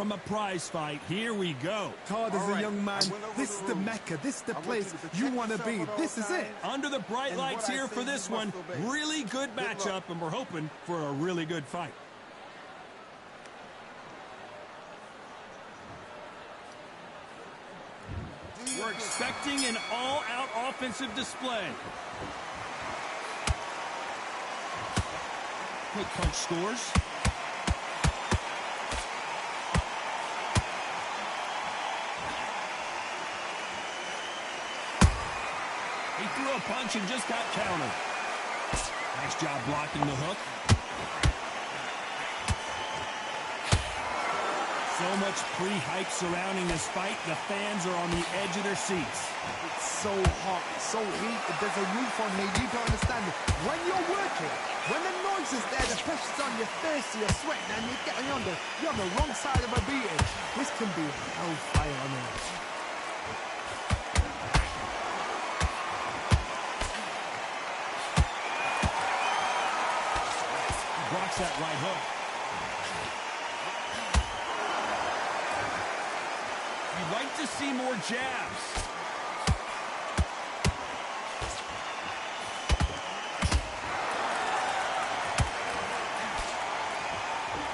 from a prize fight. Here we go. Todd, as a young man, this is the Mecca. This is the place you want to be. This is it. Under the bright lights here for this one. Really good matchup, and we're hoping for a really good fight. We're expecting an all-out offensive display. Quick punch scores. He threw a punch and just got countered. Nice job blocking the hook. So much pre-hype surrounding this fight. The fans are on the edge of their seats. It's so hot, so heated. There's a roof on here. You don't understand it. When you're working, when the noise is there, the pressure's on your face, you're sweating, and you're on the wrong side of a beating. This can be hellfire on earth. Blocks that right hook. You'd like to see more jabs.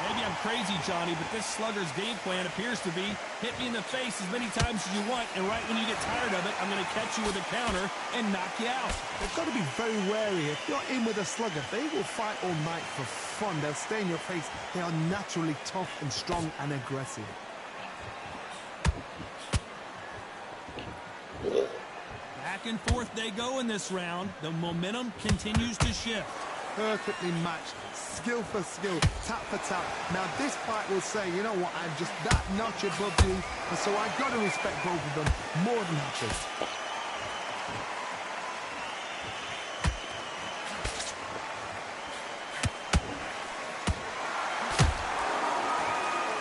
Maybe I'm crazy, Johnny, but this slugger's game plan appears to be hit me in the face as many times as you want, and right when you get tired of it, I'm going to catch you with a counter and knock you out. They've got to be very wary. If you're in with a slugger, they will fight all night for fun. They'll stay in your face. They are naturally tough and strong and aggressive. Back and forth they go in this round. The momentum continues to shift. Perfectly matched, skill for skill, tap for tap. Now this fight will say, you know what, I'm just that notch above you, and so I've got to respect both of them more than happy.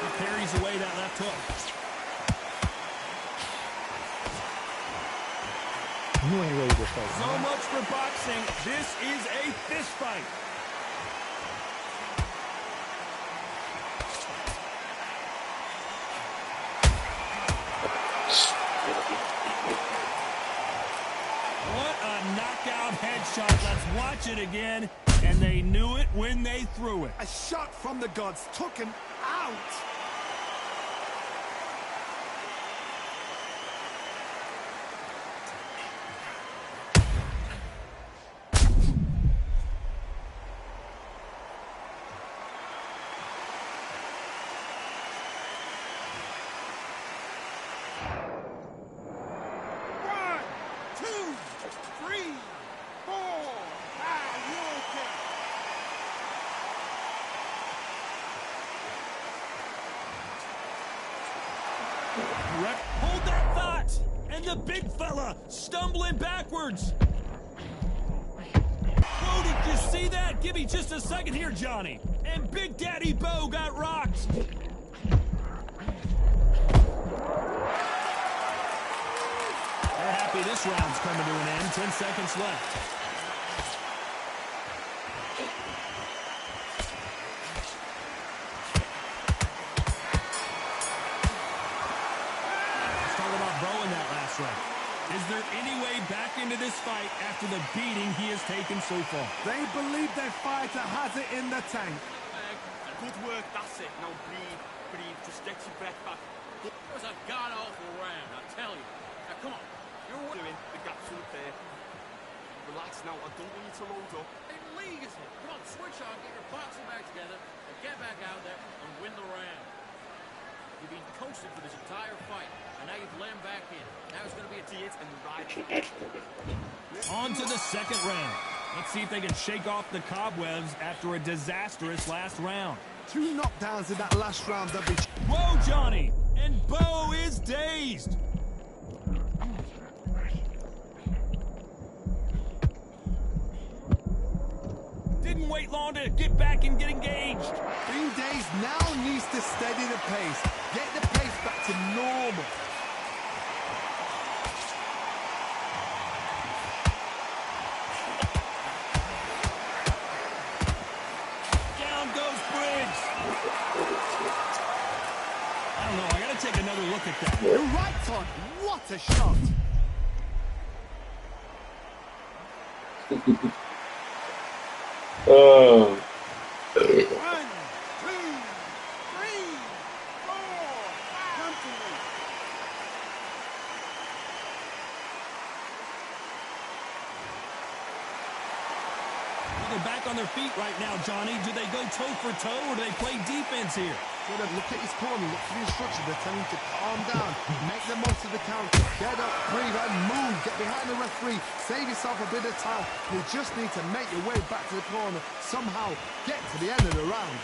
He parries away that left hook. So much for boxing. This is a fist fight. What a knockout headshot. Let's watch it again. And they knew it when they threw it. A shot from the gods took him out. Hold that thought! And the big fella stumbling backwards. Whoa, did you see that? Give me just a second here, Johnny. And Big Daddy Bo got rocked. They're happy this round's coming to an end. 10 seconds left. Is there any way back into this fight after the beating he has taken so far? They believe their fighter has it in the tank. Good work, that's it. Now breathe, just get your breath back. It was a god-awful round, I tell you. Now, come on. You're doing the gap's up there. Relax now, I don't want you to load up. Hey, league is it. Come on, switch on, get your boxing back together, and get back out there and win the round. You've been coasting for this entire fight, and now you've let him back in. Now it's going to be a date and ride. On to the second round. Let's see if they can shake off the cobwebs after a disastrous last round. 2 knockdowns in that last round. Whoa, Johnny! And Bo is dazed. Didn't wait long to get back and get engaged. Being dazed now needs to steady the pace. Get the pace back to normal. I don't know. I got to take another look at that. You're right, Todd. What a shot. Oh. 1, 2, 3, 4. Come to me. They're back on their feet right now, Johnny. Do they go toe for toe or do they play defense here? Got to look at his corner, look for the instructions. They're telling him to calm down, make the most of the counter, get up, breathe, and move. Get behind the referee, save yourself a bit of time. You just need to make your way back to the corner, somehow get to the end of the round.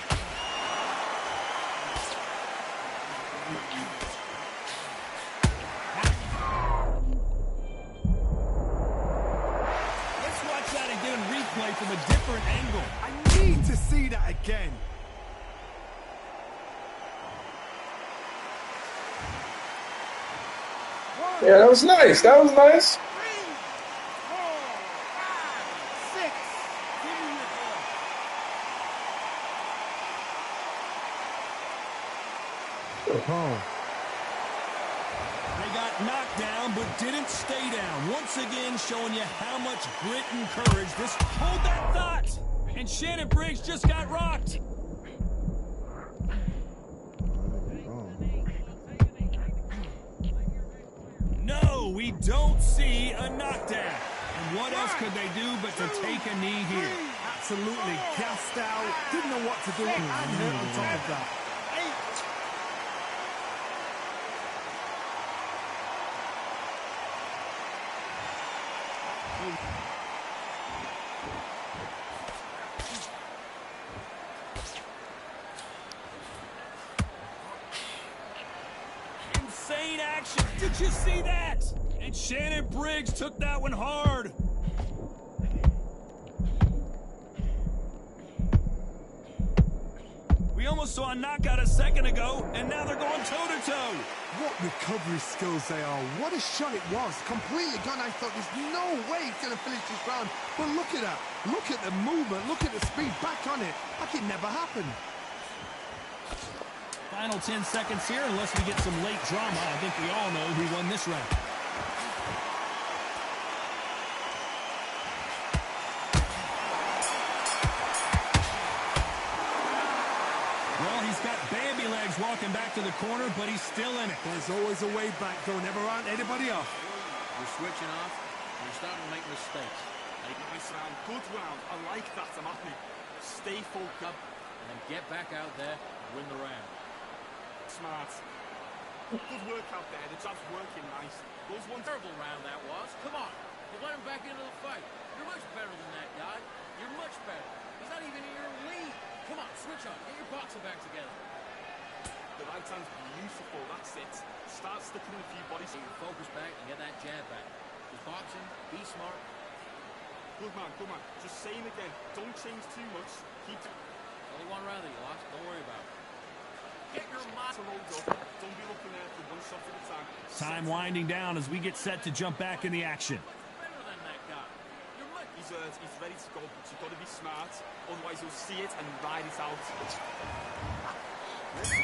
Let's watch that again, replay from a different angle. I need to see that again. Yeah, that was nice. That was nice. 3, 4, 5, 6. Give me your ball. They got knocked down but didn't stay down. Once again, showing you how much grit and courage this... Hold that thought! And Shannon Briggs just got rocked. No, we don't see a knockdown. And what else could they do but to take a knee here? Absolutely gassed out, didn't know what to do, and hurt on top of that. 8. Insane action. Did you see that? And Shannon Briggs took that one hard. We almost saw a knockout a second ago, and now they're going toe-to-toe. What recovery skills they are. What a shot it was. Completely gone. I thought there's no way he's going to finish this round. But look at that. Look at the movement. Look at the speed. Back on it. Like it never happened. Final 10 seconds here, unless we get some late drama. I think we all know who won this round. Well, he's got Bambi legs walking back to the corner, but he's still in it. There's always a way back. Don't ever round anybody off. You're switching off, and you're starting to make mistakes. Nice round, good round. I like that. I'm happy. Stay focused. And then get back out there and win the round. Smart. Good work out there. The job's working nice. Those ones. Terrible round that was. Come on. You let him back into the fight. You're much better than that guy. You're much better. He's not even in your league. Come on, switch on. Get your boxing back together. The right hand's beautiful. That's it. Start sticking in a few bodies. Get your focus back and get that jab back. Just boxing. Be smart. Good man, good man. Just saying again. Don't change too much. Keep. Only one round that you lost. Don't worry about it. Get your mind to load up. Don't be looking there for one shot at a time. Time winding down as we get set to jump back in the action. better than that guy. You're much. He's ready to go, but you've got to be smart. Otherwise, you'll see it and ride it out. Let's go.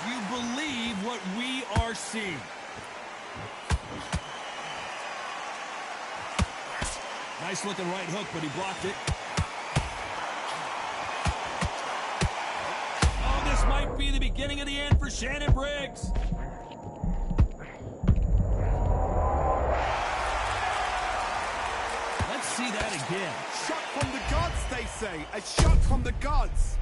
You believe what we are seeing. Nice looking right hook, but he blocked it. Oh, this might be the beginning of the end for Shannon Briggs. Let's see that again. Shot from the gods, they say. A shot from the gods.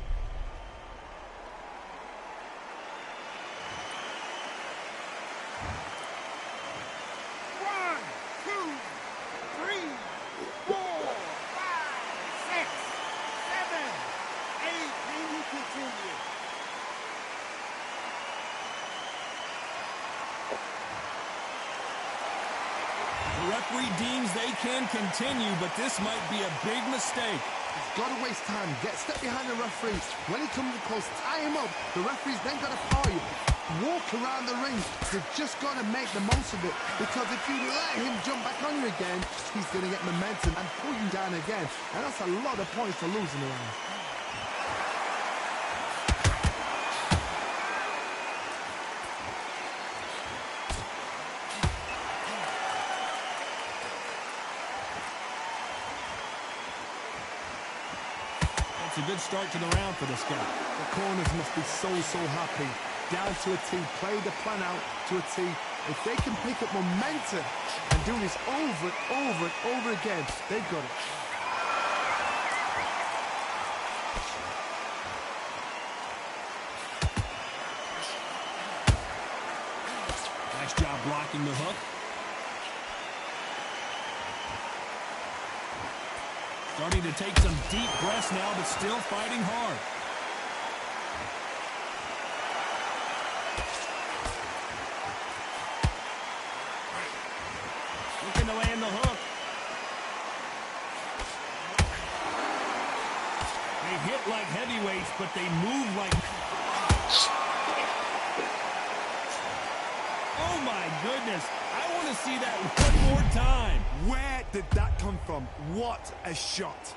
The referee deems they can continue, but this might be a big mistake. He's got to waste time. Get a step behind the referee. When he comes close, tie him up. The referee's then got to power you. walk around the ring. You've just got to make the most of it, because if you let him jump back on you again, he's going to get momentum and pull you down again. And that's a lot of points for losing around. It's a good start to the round for this guy. The corners must be so happy. Down to a T, play the plan out to a T. If they can pick up momentum and do this over and over again, they've got it. Nice job blocking the hook. Starting to take some deep breaths now, but still fighting hard. Looking to land the hook. They hit like heavyweights, but they move like... Oh my goodness. I want to see that one more time. Where did that come from? What a shot.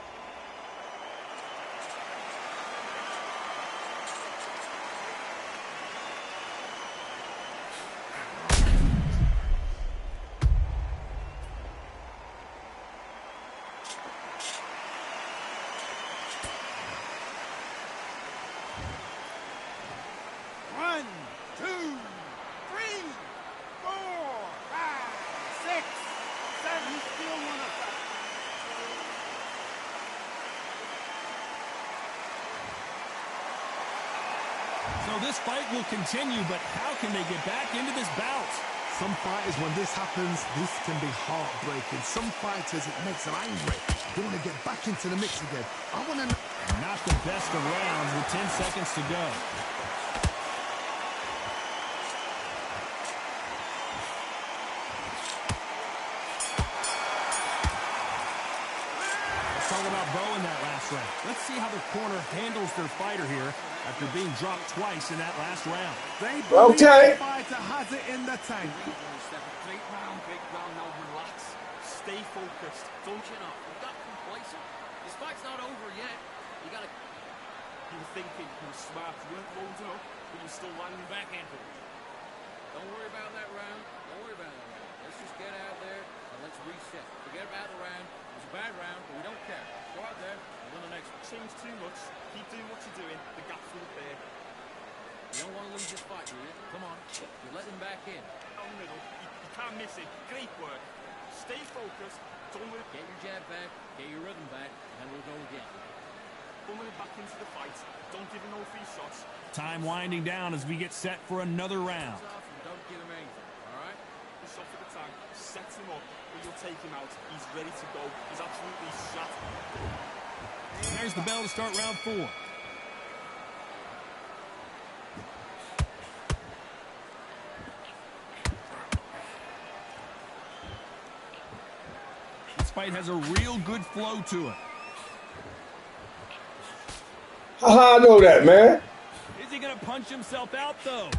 One, two, three, 4, 5, 6, 7. You still want to fight. So this fight will continue, but how can they get back into this bout? Some fighters, when this happens, this can be heartbreaking. Some fighters, it makes them angry. They want to get back into the mix again. I want to know. Not the best of rounds with 10 seconds to go. Let's talk about Bo in that last round. Let's see how the corner handles their fighter here after being dropped twice in that last round. They believe Okay. the fighter has it in the tank. Big round, now relax. Stay focused. Don't you know? You got complacent. This fight's not over yet. You gotta... You were thinking you were smart. You weren't loading up, but you were still landing back. Backhand hook. Don't worry about that round. Don't worry about that round. Let's just get out there and let's reset. Forget about the round. It was a bad round, but we don't care. Go out there and win the next one. Change too much. Keep doing what you're doing. The gap's will appear. You don't want to lose this fight, do you? Come on. You're letting him back in. Down the middle. You can't miss it. Great work. Stay focused. Don't let it Get your jab back, get your rhythm back, and then we'll go again. back into the fight. Don't give him no free shots. Time winding down as we get set for another round. Off and don't give him anything, all right? The shot for the tank. Set him up. But you'll take him out. He's ready to go. He's absolutely shot. There's the bell to start round 4. This fight has a real good flow to it. Haha, I know that, man. Is he going to punch himself out, though?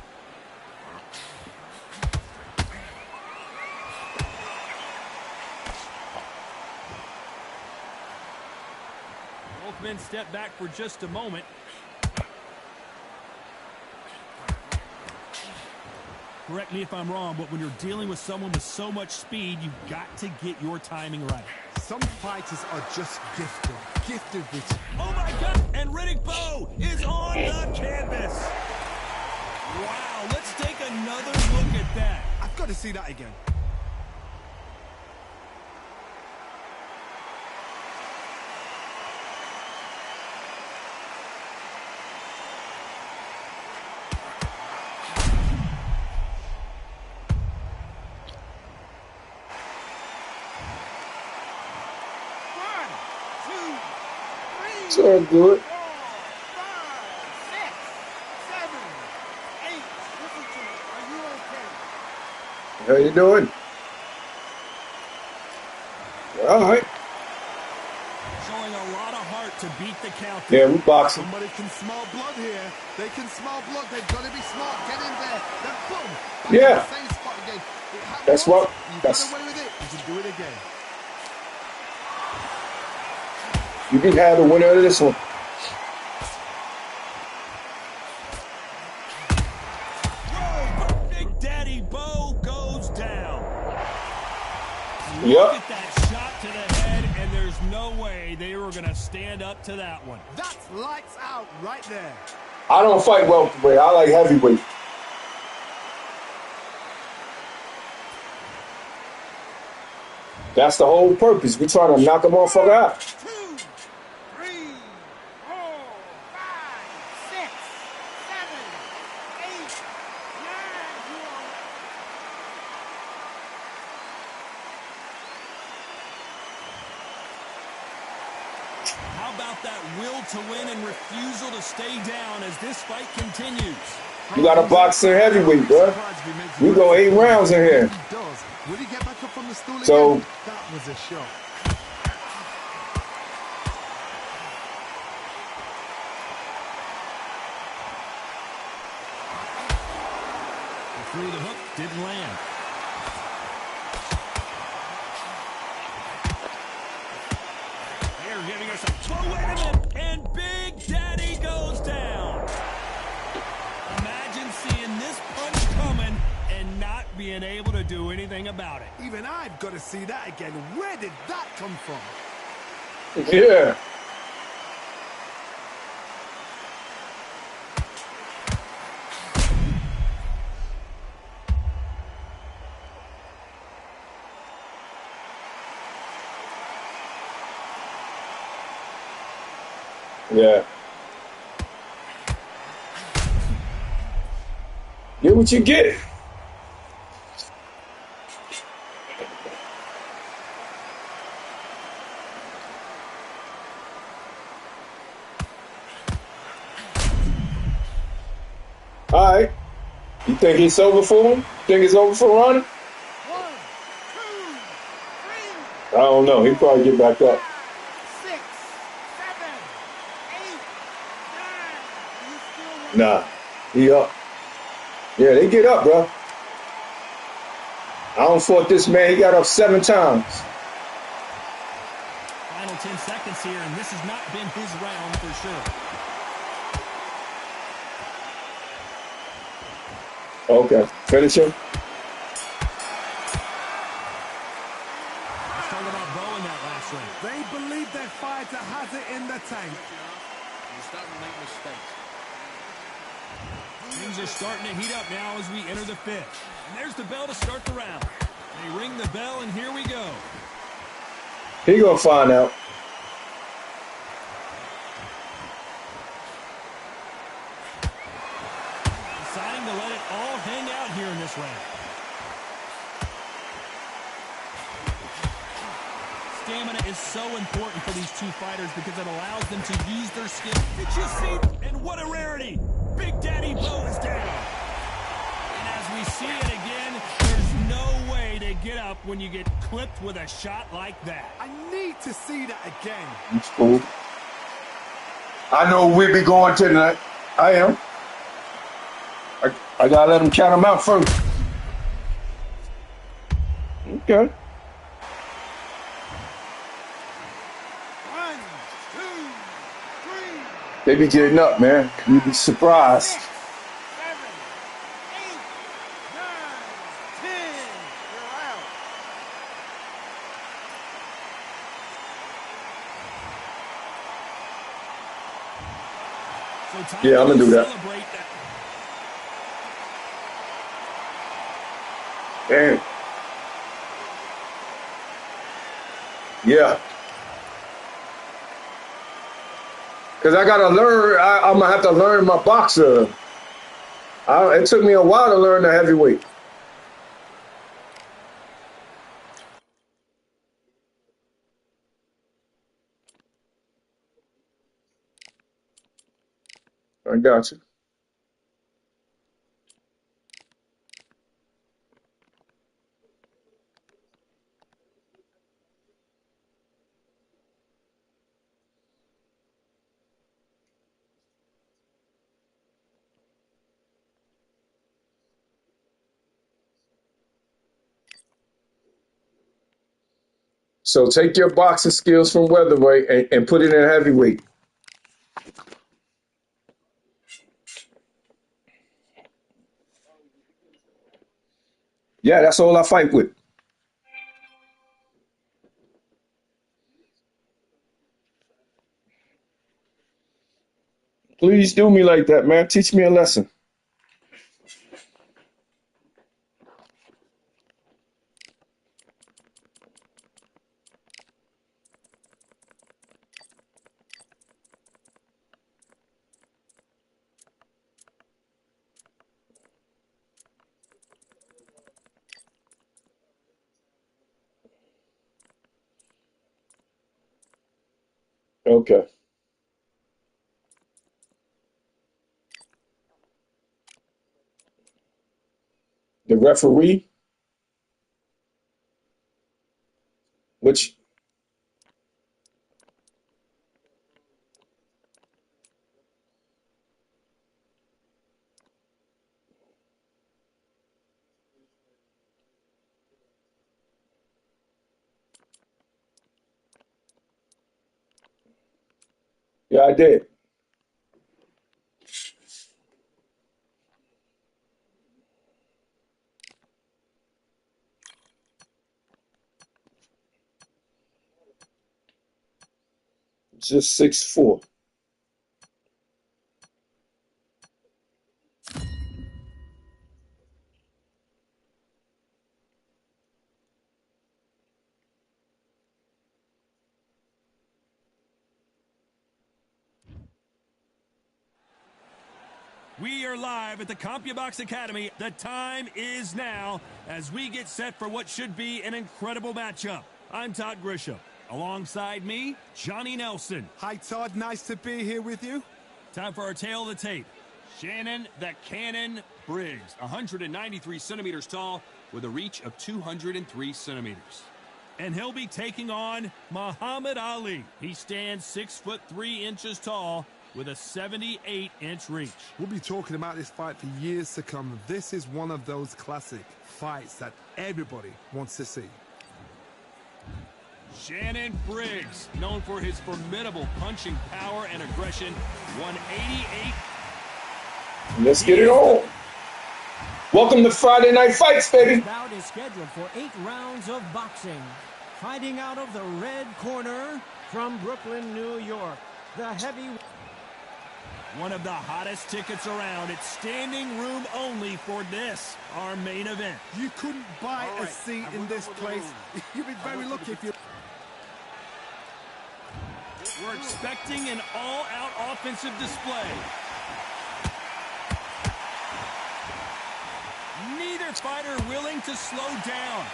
Both men step back for just a moment. Correct me if I'm wrong, but when you're dealing with someone with so much speed, you've got to get your timing right. Some fighters are just gifted. Gifted with... Oh, my God! And Riddick Bowe is on the canvas. Wow, let's take another look at that. I've got to see that again. It's all good. 4, 5, 6, 7, 8. Listen to me. Are you okay? How you doing? All right. Showing a lot of heart to beat the count. Yeah, we boxing. Somebody can smell blood here. They can smell blood. They've got to be smart. Get in there. Then boom. Back in Yeah. the same spot again. It happened That's once, what- you that's- got away with it. You can do it again. You can have the winner of this one. Big Daddy Bo goes down. Yep. Look at that shot to the head, and there's no way they were going to stand up to that one. That's lights out right there. I don't fight welterweight. I like heavyweight. That's the whole purpose. We trying to knock a motherfucker out. 2, 3, 4, 5, 6, 7, 8, 9. How about that will to win and refusal to stay down as this fight continues? You got to box in heavyweight, bro. We go 8 rounds in here. He does. Will he get back up from the stool So- again? That was a shot. Through the hook, didn't land. They're giving us a... Oh, wait a minute! And Big Daddy goes down. Imagine seeing this punch coming and not being able to do anything about it. Even I've got to see that again. Where did that come from? Yeah. Yeah. Get what you get. All right. You think it's over for him? Think it's over for Ronnie? 1, 2, 3, I don't know. He'll probably get back up. 6, 7, 8, 9. Nah. He up. Yeah, they get up, bro. I don't fought this man. He got up 7 times. Final 10 seconds here, and this has not been his round for sure. Okay. Finish him. Let's talk about Bo in that last round. They believe their fighter has it in the tank. You're starting to make mistakes. Things are starting to heat up now as we enter the 5th. And there's the bell to start the round. They ring the bell, and here we go. He gonna find out. Deciding to let it all hang out here in this round. Stamina is so important for these two fighters because it allows them to use their skill. Did you see? And what a rarity. Big Daddy Bo is down. And as we see it again, there's no way to get up when you get clipped with a shot like that. I need to see that again. It's cool. I know we'll be going tonight. I am. I gotta let him count him out first. Okay. 1, 2, 3, They be getting up, man. You'd be surprised. 6, 7, 8, 9, 10. You're out. So time Yeah, I'm to gonna do that. celebrate that. Damn. Yeah. Because I got to learn. I'm going to have to learn my boxer. It took me a while to learn the heavyweight. I got you. So take your boxing skills from welterweight and put it in heavyweight. Yeah, that's all I fight with. Please do me like that, man. Teach me a lesson. Okay. The referee, which yeah, I did. Just 6'4". We are live at the CompuBox Academy. The time is now as we get set for what should be an incredible matchup. I'm Todd Grisham. Alongside me, Johnny Nelson. Hi, Todd. Nice to be here with you. Time for our tail of the tape. Shannon the Cannon Briggs, 193 centimeters tall with a reach of 203 centimeters. And he'll be taking on Muhammad Ali. He stands 6'3" tall with a 78-inch reach. We'll be talking about this fight for years to come. This is one of those classic fights that everybody wants to see. Shannon Briggs, known for his formidable punching power and aggression, 188. Let's get it on. Welcome to Friday Night Fights, baby. This bout is scheduled for 8 rounds of boxing. Fighting out of the red corner from Brooklyn, New York, the heavy... One of the hottest tickets around. It's standing room only for this, our main event. You couldn't buy a seat in this place. You'd be very lucky if you... We're expecting an all-out offensive display. Neither fighter willing to slow down.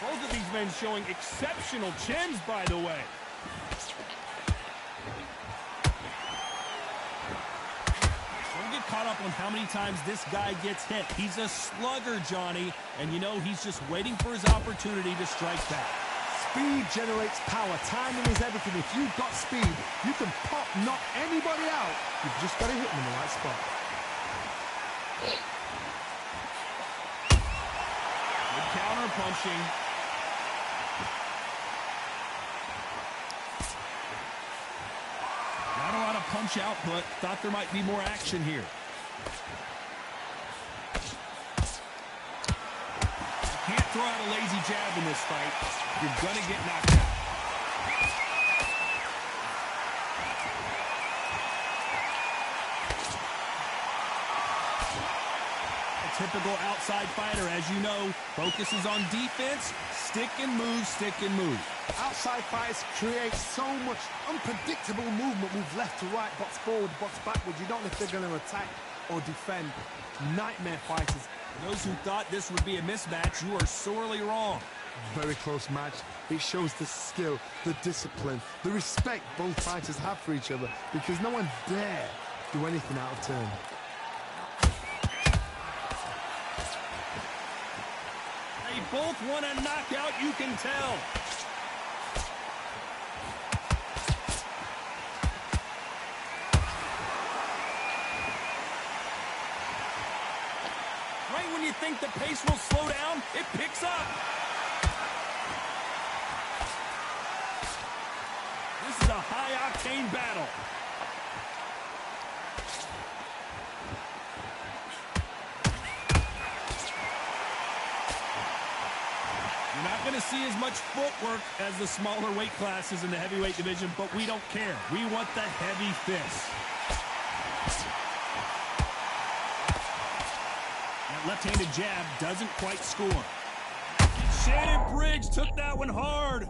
Both of these men showing exceptional chins, by the way. Don't get caught up on how many times this guy gets hit. He's a slugger, Johnny, and you know he's just waiting for his opportunity to strike back. Speed generates power. Timing is everything. If you've got speed, you can knock anybody out. You've just got to hit them in the right spot. Good counter punching. Not a lot of punch output. Thought there might be more action here. You can't throw out a lazy jab in this fight. You're going to get knocked out. A typical outside fighter, as you know, focuses on defense, stick and move, stick and move. Outside fighters create so much unpredictable movement. Move left to right, box forward, box backwards. You don't know if they're going to attack or defend. Nightmare fighters. For those who thought this would be a mismatch, you are sorely wrong. Very close match. It shows the skill, the discipline, the respect both fighters have for each other, because no one dare do anything out of turn. They both want a knockout, you can tell. think the pace will slow down? It picks up. This is a high-octane battle. You're not going to see as much footwork as the smaller weight classes in the heavyweight division, but we don't care. We want the heavy fists. That left-handed jab doesn't quite score. Shannon Briggs took that one hard.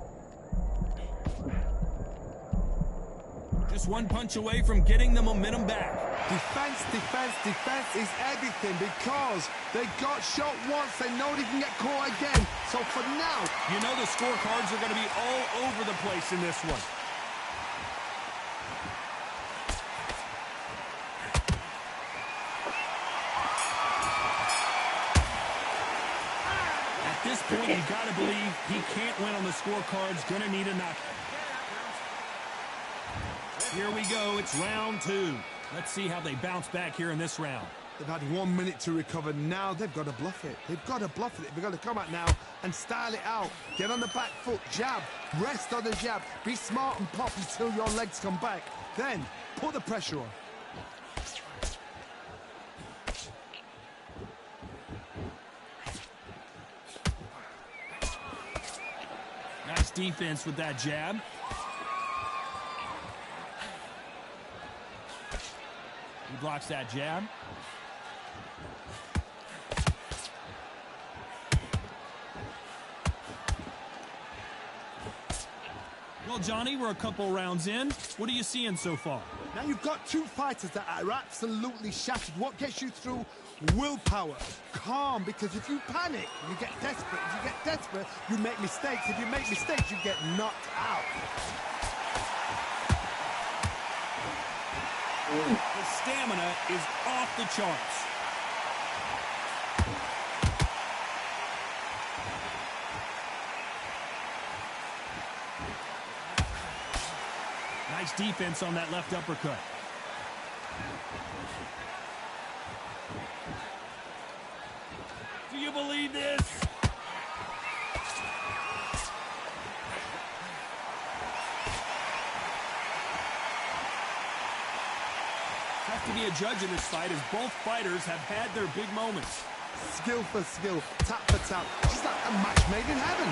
Just one punch away from getting the momentum back. Defense, defense, defense is everything because they got shot once. They know they can get caught again. So for now, you know the scorecards are going to be all over the place in this one. At this point, you got to believe he can't win on the scorecards. Going to need a knockout. Here we go. It's round 2. Let's see how they bounce back here in this round. They've had 1 minute to recover. Now they've got to bluff it. They've got to bluff it. They've got to come out now and style it out. Get on the back foot, jab, rest on the jab. Be smart and pop until your legs come back. Then put the pressure on. Nice defense with that jab. He blocks that jab. Well, Johnny, we're a couple rounds in. What are you seeing so far? Now you've got 2 fighters that are absolutely shattered. What gets you through? Willpower. Calm, because if you panic, you get desperate. If you get desperate, you make mistakes. If you make mistakes, you get knocked out. The stamina is off the charts. Nice defense on that left uppercut. Do you believe this? To be a judge in this fight as both fighters have had their big moments. Skill for skill, tap for tap, just like a match made in heaven.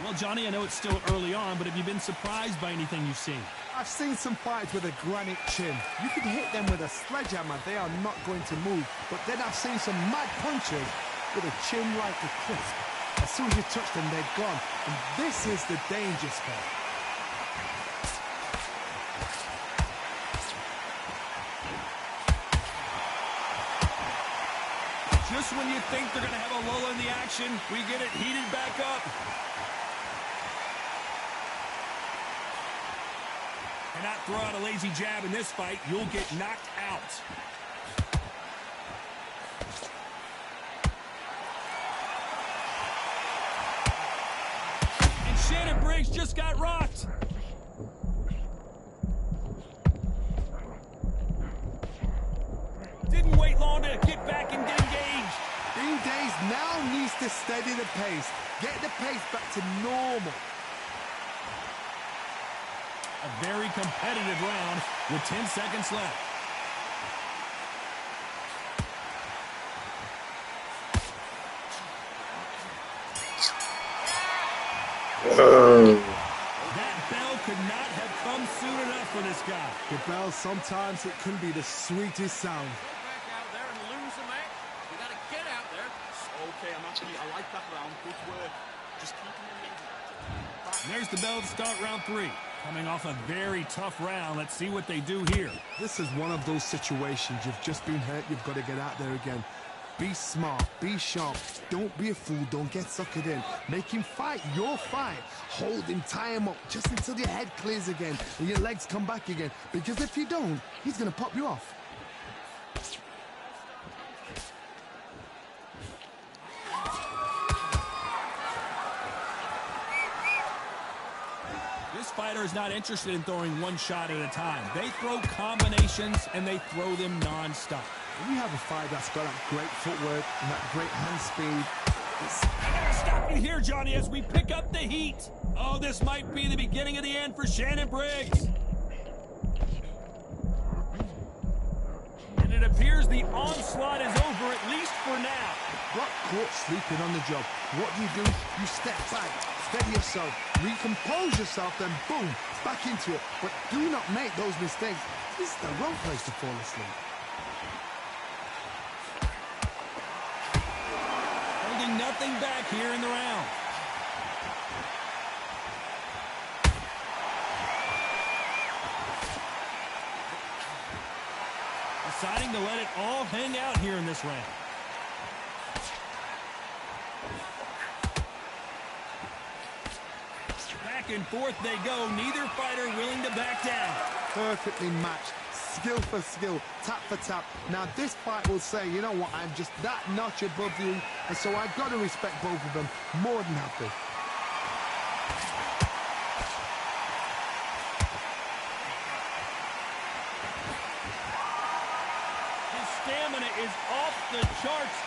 Well, Johnny, I know it's still early on, but have you been surprised by anything you've seen? I've seen some fighters with a granite chin. You can hit them with a sledgehammer, they are not going to move. But then I've seen some mad punchers with a chin like a crisp. As soon as you touch them, they're gone. And this is the danger spot. Just when you think they're going to have a lull in the action, we get it heated back up. Cannot throw out a lazy jab in this fight. You'll get knocked out. Shannon Briggs just got rocked. Didn't wait long to get back and get engaged. Dean Days now needs to steady the pace. Get the pace back to normal. A very competitive round with 10 seconds left. That bell could not have come soon enough for this guy. The bell, sometimes it can be the sweetest sound. Go back out there and lose the match. You got to get out there. Okay, I like that round. Good work. Just keep him in. And there's the bell to start round 3. Coming off a very tough round. Let's see what they do here. This is one of those situations. You've just been hurt. You've got to get out there again. Be smart. Be sharp. Don't be a fool. Don't get suckered in. Make him fight your fight. Hold him. Tie him up just until your head clears again and your legs come back again. Because if you don't, he's going to pop you off. This fighter is not interested in throwing one shot at a time. They throw combinations, and they throw them non-stop. When you have a fighter that's got that great footwork and that great hand speed, I gotta stop you here, Johnny, as we pick up the heat. Oh, this might be the beginning of the end for Shannon Briggs. And it appears the onslaught is over, at least for now. got caught sleeping on the job. What do? You step back, steady yourself, recompose yourself, then boom, back into it. But do not make those mistakes. This is the wrong place to fall asleep. Holding nothing back here in the round. Deciding to let it all hang out here in this round. Back and forth they go. Neither fighter willing to back down. Perfectly matched. Skill for skill, tap for tap. Now this fight will say, you know what, I'm just that notch above you, and so I've got to respect both of them more than happy. His stamina is off the charts.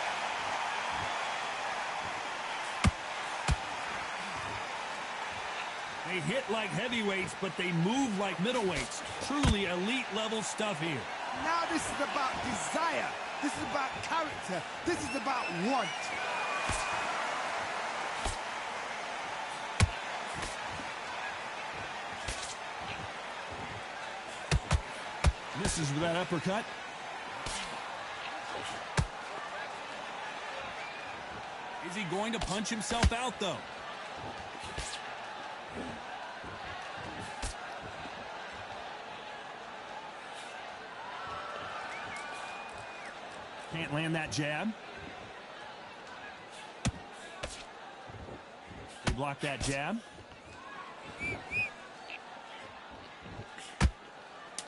They hit like heavyweights, but they move like middleweights. Truly elite level stuff here. Now this is about desire. This is about character. This is about want. Misses with that uppercut. Is he going to punch himself out, though? Can't land that jab. They block that jab.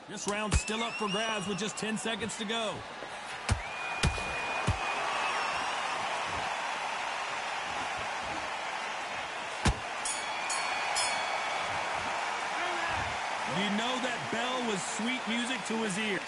This round's still up for grabs with just 10 seconds to go. You know that bell was sweet music to his ears.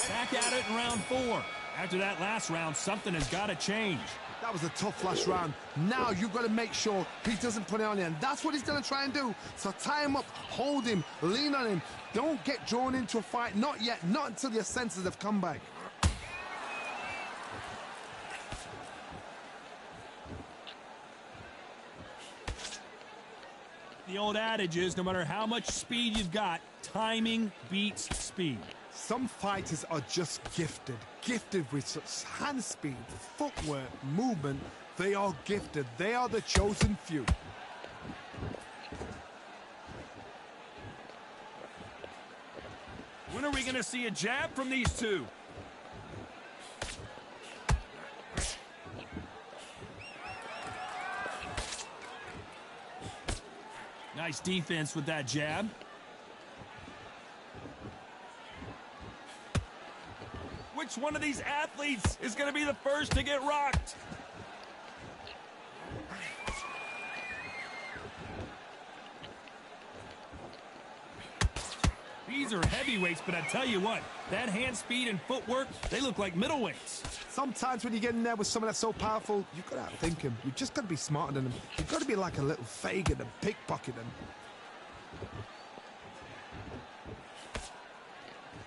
Back at it in round 4. After that last round, something has got to change. That was a tough last round. Now you've got to make sure he doesn't put it on you, and that's what he's going to try and do. So tie him up, hold him, lean on him. Don't get drawn into a fight. Not yet. Not until your senses have come back. The old adage is, no matter how much speed you've got, timing beats speed. Some fighters are just gifted. Gifted with such hand speed, footwork, movement. They are gifted. They are the chosen few. When are we going to see a jab from these two? Nice defense with that jab. Which one of these athletes is going to be the first to get rocked? These are heavyweights, but I tell you what, that hand speed and footwork, they look like middleweights. Sometimes when you get in there with someone that's so powerful, you've got to outthink him. You've just got to be smarter than him. You've got to be like a little Fagin and pickpocket him.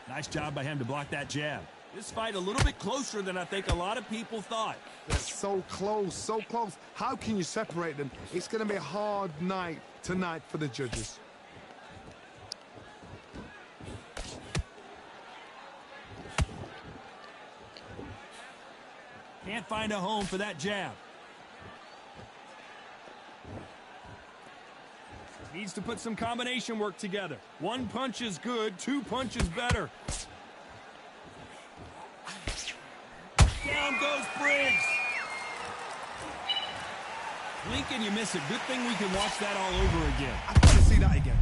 Nice job by him to block that jab. This fight a little bit closer than I think a lot of people thought. They're so close, so close. How can you separate them? It's going to be a hard night tonight for the judges. Can't find a home for that jab. Needs to put some combination work together. One punch is good, 2 punches better. Down goes Briggs. Blink and you miss it. Good thing we can watch that all over again. I've got to see that again.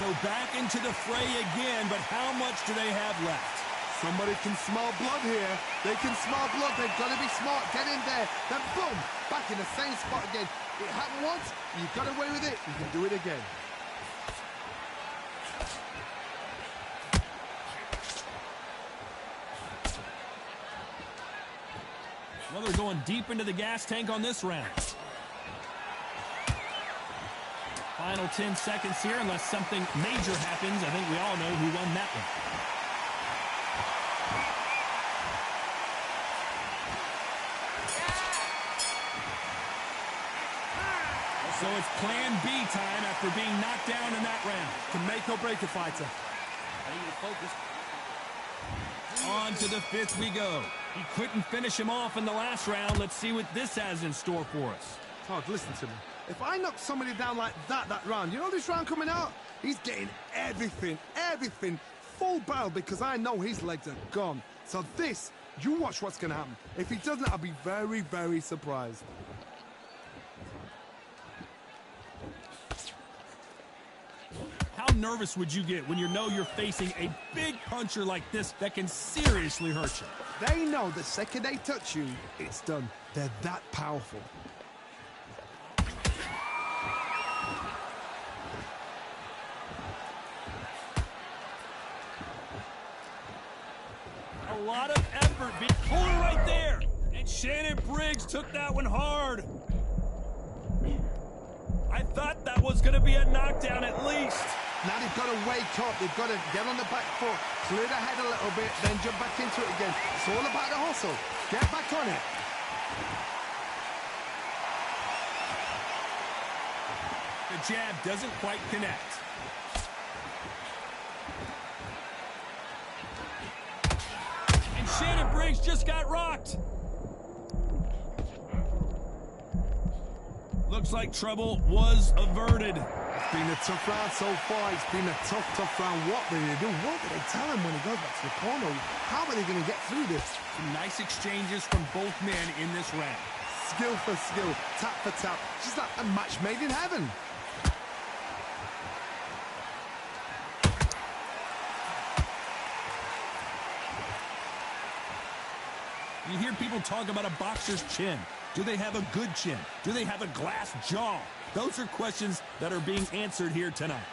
So back into the fray again, but how much do they have left? Somebody can smell blood here. They can smell blood. They've got to be smart. Get in there. Then boom, back in the same spot again. It happened once. You got away with it. You can do it again. Well, they're going deep into the gas tank on this round. Final 10 seconds here, unless something major happens. I think we all know who won that one. So it's plan B time after being knocked down in that round. To make or break a fighter. I need to focus. On to the fifth we go. He couldn't finish him off in the last round. Let's see what this has in store for us. Todd, listen to me. If I knock somebody down like that round, you know this round coming out? He's getting everything, full barrel because I know his legs are gone. So this, you watch what's going to happen. If he doesn't, I'll be very, very surprised. How nervous would you get when you know you're facing a big puncher like this that can seriously hurt you? They know the second they touch you, it's done. They're that powerful. A lot of effort being pulled right there. And Shannon Briggs took that one hard. I thought that was going to be a knockdown at least. Now they've got to wake up. They've got to get on the back foot, clear the head a little bit, then jump back into it again. It's all about the hustle. Get back on it. The jab doesn't quite connect. And Shannon Briggs just got rocked. Looks like trouble was averted. It's been a tough round so far. It's been a tough round. What do they do? What do they tell him when he goes back to the corner? How are they going to get through this? Some nice exchanges from both men in this round. Skill for skill, tap for tap. Just like a match made in heaven. You hear people talk about a boxer's chin. Do they have a good chin? Do they have a glass jaw? Those are questions that are being answered here tonight.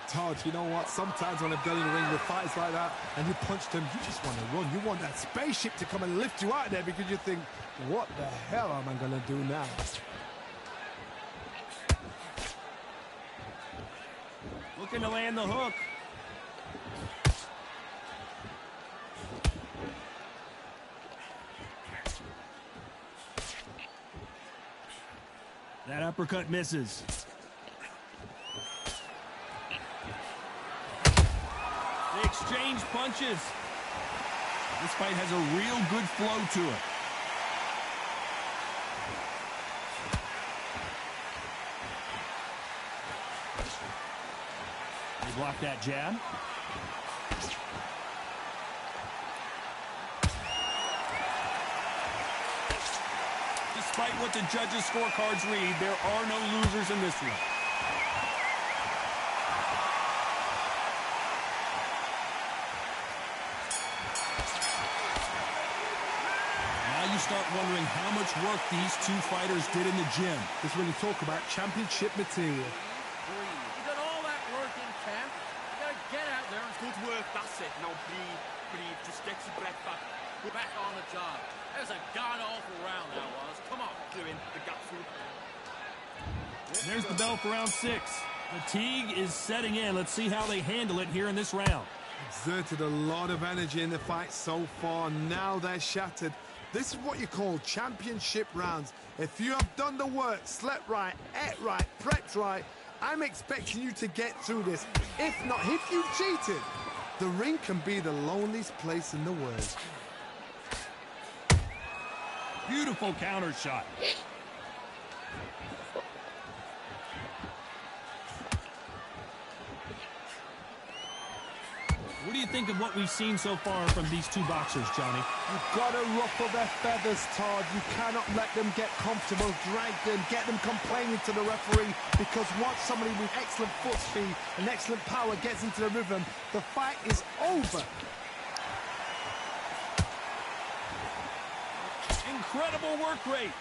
Todd, you know what? Sometimes when I've done in the ring with fights like that and you punch them, you just want to run. You want that spaceship to come and lift you out of there because you think, what the hell am I going to do now? Looking to land the hook. That uppercut misses. They exchange punches. This fight has a real good flow to it. They block that jab. Despite what the judges' scorecards read, there are no losers in this one. Now you start wondering how much work these two fighters did in the gym. This is when you talk about championship material. You did all that work in camp. You gotta get out there and Good work, that's it. Now breathe, just get your breath back. back on the job. That was a god-awful round, that was. Come on. Doing the gap through. And there's the bell for round 6. Fatigue is setting in. Let's see how they handle it here in this round. Exerted a lot of energy in the fight so far. Now they're shattered. This is what you call championship rounds. If you have done the work, slept right, ate right, prepped right, I'm expecting you to get through this. If not, if you've cheated, the ring can be the loneliest place in the world. Beautiful counter shot. What do you think of what we've seen so far from these two boxers, Johnny? You've got to ruffle their feathers, Todd. You cannot let them get comfortable, drag them, get them complaining to the referee, because once somebody with excellent foot speed and excellent power gets into the rhythm, the fight is over. Incredible work rate.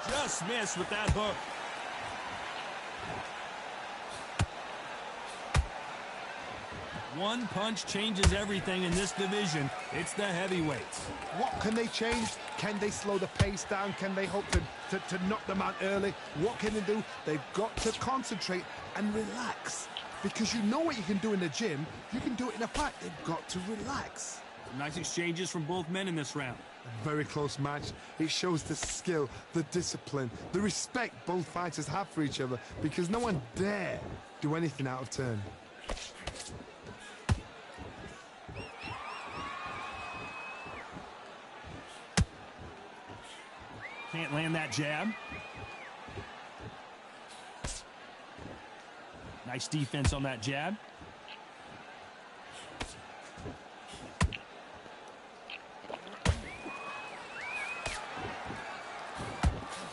Just missed with that hook. One punch changes everything in this division. It's the heavyweights. What can they change? Can they slow the pace down? Can they hope to knock them out early? What can they do? They've got to concentrate and relax. Because you know what you can do in the gym, you can do it in a fight. They've got to relax. Nice exchanges from both men in this round. A very close match. It shows the skill, the discipline, the respect both fighters have for each other, because no one dare do anything out of turn. Can't land that jab. Nice defense on that jab.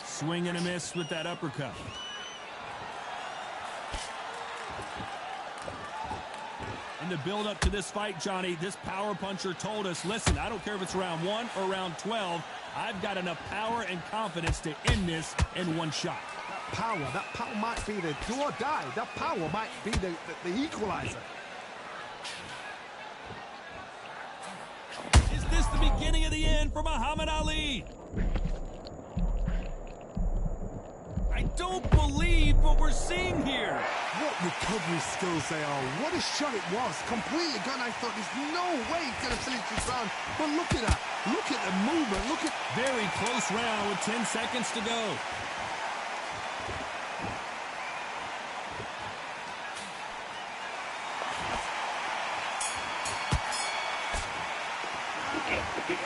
Swing and a miss with that uppercut. In the build-up to this fight, Johnny, this power puncher told us, listen, I don't care if it's round 1 or round 12, I've got enough power and confidence to end this in one shot. That power might be the do or die. That power might be the equalizer. Is this the beginning of the end for Muhammad Ali? I don't believe what we're seeing here. What recovery skills they are. What a shot it was. Completely gone. I thought there's no way he's going to finish this round. But look at that. Look at the movement. Look at... Very close round with 10 seconds to go.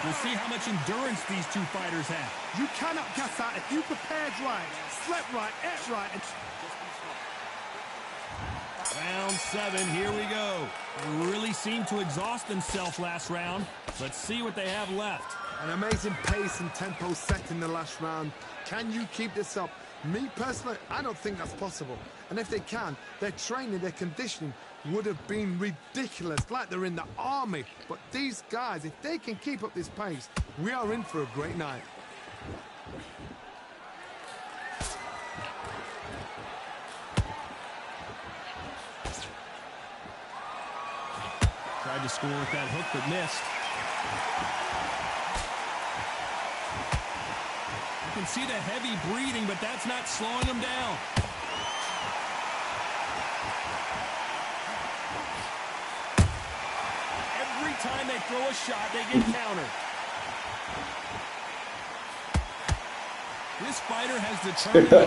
We'll see how much endurance these two fighters have. You cannot gas out if you prepared right, slept right, ate right, and... Round 7, here we go. They really seemed to exhaust themselves last round. Let's see what they have left. An amazing pace and tempo set in the last round. Can you keep this up? Me, personally, I don't think that's possible. And if they can, their training, their conditioning would have been ridiculous, like they're in the army. But these guys, if they can keep up this pace, we are in for a great night. Tried to score with that hook, but missed. You can see the heavy breathing, but that's not slowing him down. Every time they throw a shot, they get countered. This fighter has determined to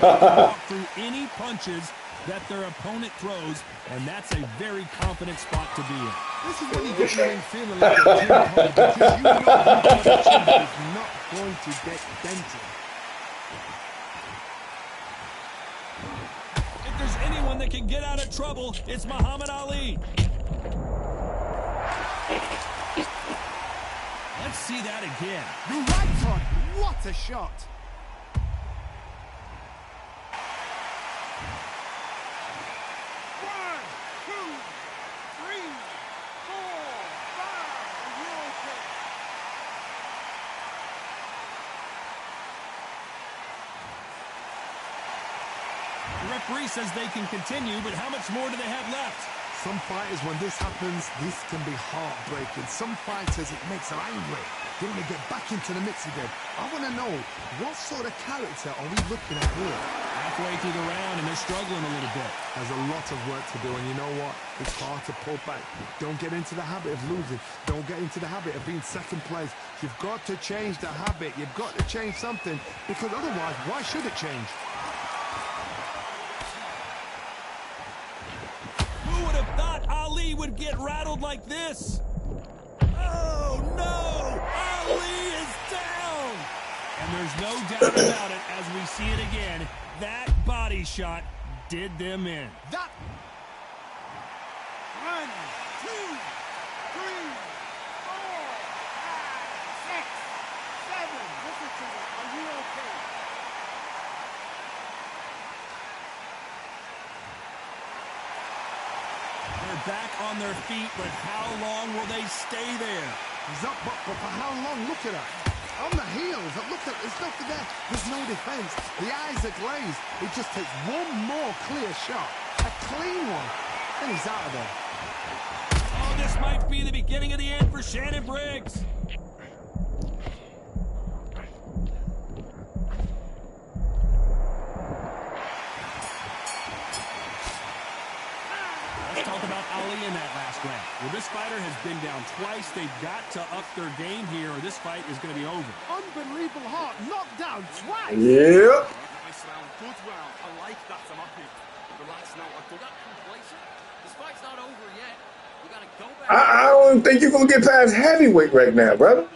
walk through any punches that their opponent throws, and that's a very confident spot to be in. This is when you get your feeling like a gym pump, because you know your connection is not going to get dented. If there's anyone that can get out of trouble, it's Muhammad Ali. Let's see that again. You're right, Todd. What a shot. The referee says they can continue, but how much more do they have left? Some fighters, when this happens, this can be heartbreaking. Some fighters, it makes them angry. They want to get back into the mix again. I want to know, what sort of character are we looking at here? Halfway through the round, and they're struggling a little bit. There's a lot of work to do, and you know what? It's hard to pull back. Don't get into the habit of losing. Don't get into the habit of being second place. You've got to change the habit. You've got to change something, because otherwise, why should it change? Ali would get rattled like this. Oh, no! Ali is down! And there's no doubt about it as we see it again. That body shot did them in. That. 1, 2, 3, 4, 5, 6, 7. Listen to me. Are you okay? They're back on their feet, but how long will they stay there? He's up, but for how long? Look at her. On the heels. Look at, there's nothing there. There's no defense. The eyes are glazed. It just takes one more clear shot. A clean one. Then he's out of there. Oh, this might be the beginning of the end for Shannon Briggs. Let's talk about Ali in that last round. Well, this fighter has been down twice. They've got to up their game here, or this fight is going to be over. Unbelievable heart. Knocked down twice. Yep. Nice round, good round. I like that, I'm happy. Relax now. You're not complacent. This fight's not over yet. We got to go back. I don't think you're going to get past heavyweight right now, brother.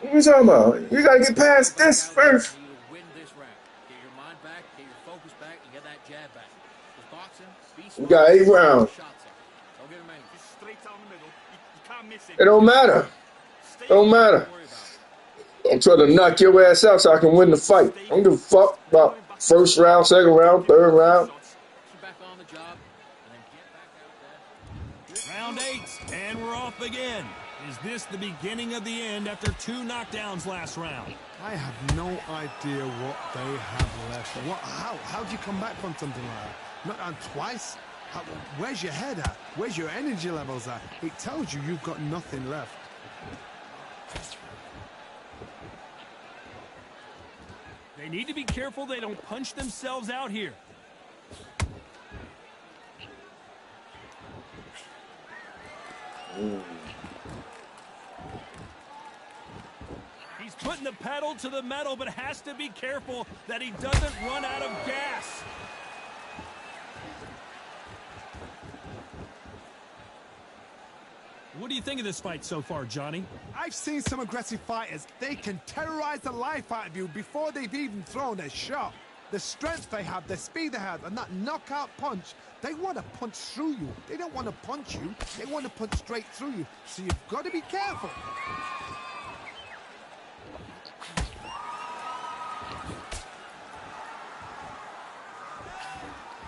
What are you talking about? You got to get past this first. You win this round. Get your mind back, get your focus back, and get that jab back. With boxing, be We got 8 rounds. shots in. Don't get him any. Just straight down the middle. You can't miss it. It don't matter. Don't matter. Don't worry about it. I'm trying to knock your ass out so I can win the fight. I don't give a fuck about first round, second round, third round. Get back on the job, and then get back out there. Round 8, and we're off again. Is this the beginning of the end after 2 knockdowns last round? I have no idea what they have left. How do you come back from something like that? Not down twice? Where's your head at? Where's your energy levels at? It tells you you've got nothing left. They need to be careful they don't punch themselves out here. He's putting the pedal to the metal, but has to be careful that he doesn't run out of gas. What do you think of this fight so far, Johnny? I've seen some aggressive fighters. They can terrorize the life out of you before they've even thrown a shot. The strength they have, the speed they have, and that knockout punch, they want to punch through you. They don't want to punch you. They want to punch straight through you. So you've got to be careful.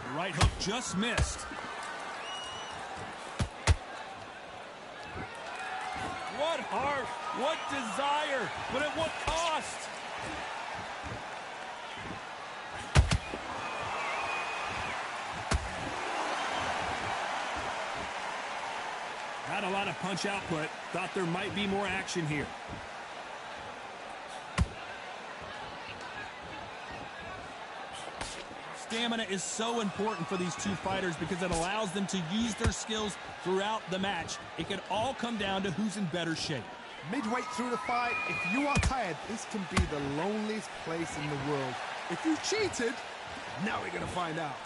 The right hook just missed. What heart, what desire, but at what cost? Not a lot of punch output. Thought there might be more action here. Stamina is so important for these two fighters because it allows them to use their skills throughout the match. It can all come down to who's in better shape. Midway through the fight, if you are tired, this can be the loneliest place in the world. If you cheated, now we're going to find out.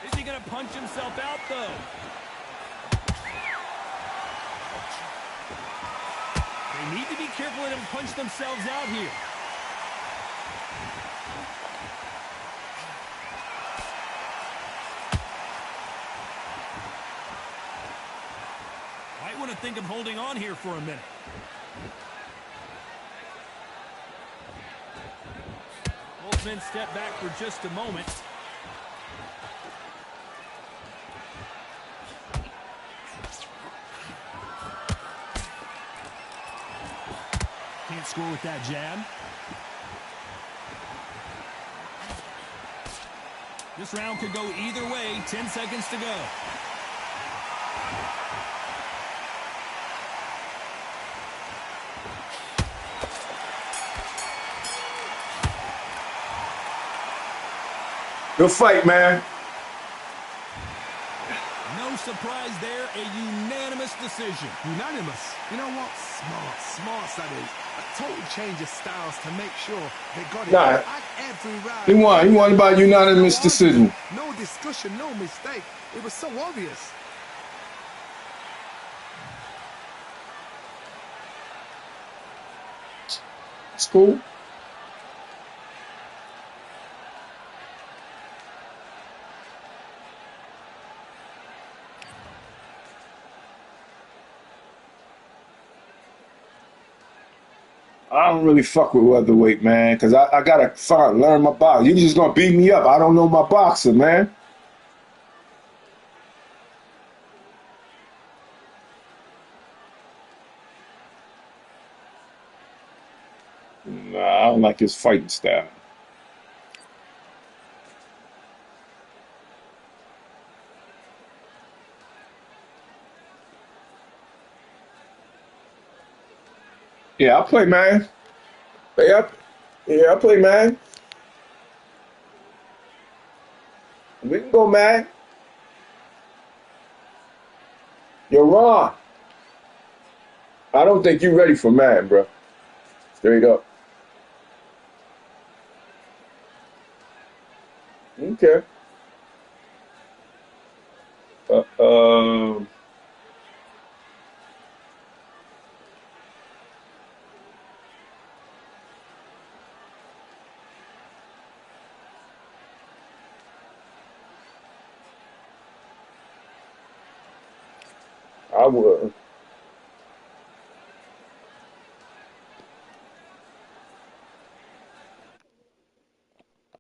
Is he going to punch himself out, though? They need to be careful and punch themselves out here. Might want to think of holding on here for a minute. Both men step back for just a moment. Can't score with that jab. This round could go either way. 10 seconds to go. Good fight, man. No surprise there. A unanimous decision. Unanimous. You know what? Smart. Smart, that is. A total change of styles to make sure they got it. Nah, At every round. he won. He won by unanimous No decision. argument, no discussion, no mistake. It was so obvious. It's cool. I don't really fuck with welterweight, man, because I gotta learn my box. You just gonna beat me up. I don't know my boxer, man. Nah, I don't like his fighting style. Yeah, I play, man. Yeah, yeah, I play, man. We can go, man. You're wrong. I don't think you're ready for man, bro. Straight up. Okay. Uh, um, I would.